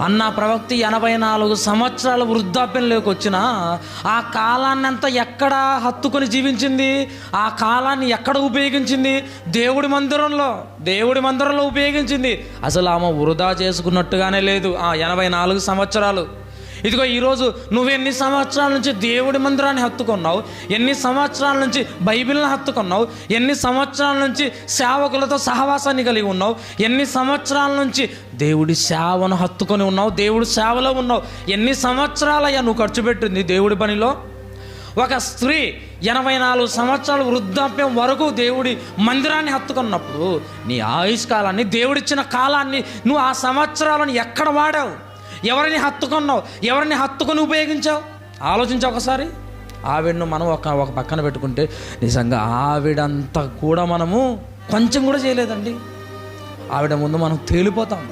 అన్న ప్రవక్త 84 సంవత్సరాల వృద్ధాప్యంలోకి వచ్చిన ఆ కాలాన్ని అంతా ఎక్కడ హత్తుకొని జీవించింది? ఆ కాలాన్ని ఎక్కడ ఉపయోగించింది? దేవుడి మందిరంలో ఉపయోగించింది. అసలు ఆమె వృధా చేసుకున్నట్టుగానే లేదు ఆ 84 సంవత్సరాలు. ఇదిగో ఈరోజు నువ్వెన్ని సంవత్సరాల నుంచి దేవుడి మందిరాన్ని హత్తుకున్నావు? ఎన్ని సంవత్సరాల నుంచి బైబిల్ని హత్తుకున్నావు? ఎన్ని సంవత్సరాల నుంచి సేవకులతో సహవాసాన్ని కలిగి ఉన్నావు? ఎన్ని సంవత్సరాల నుంచి దేవుడి సేవను హత్తుకొని ఉన్నావు? దేవుడి సేవలో ఉన్నావు? ఎన్ని సంవత్సరాలయ్యా నువ్వు ఖర్చు పెట్టింది దేవుడి పనిలో? ఒక స్త్రీ 84 సంవత్సరాల వృద్ధాప్యం వరకు దేవుడి మందిరాన్ని హత్తుకున్నప్పుడు నీ ఆయుష్కాలాన్ని, దేవుడిచ్చిన కాలాన్ని, నువ్వు ఆ సంవత్సరాలను ఎక్కడ వాడావు? ఎవరిని హత్తుకున్నావు? ఎవరిని హత్తుకొని ఉపయోగించావు? ఆలోచించు ఒకసారి. ఆవిడను మనం ఒక పక్కన పెట్టుకుంటే నిజంగా ఆవిడంతా కూడా మనము కొంచెం కూడా చేయలేదండి. ఆవిడ ముందు మనం తేలిపోతాం.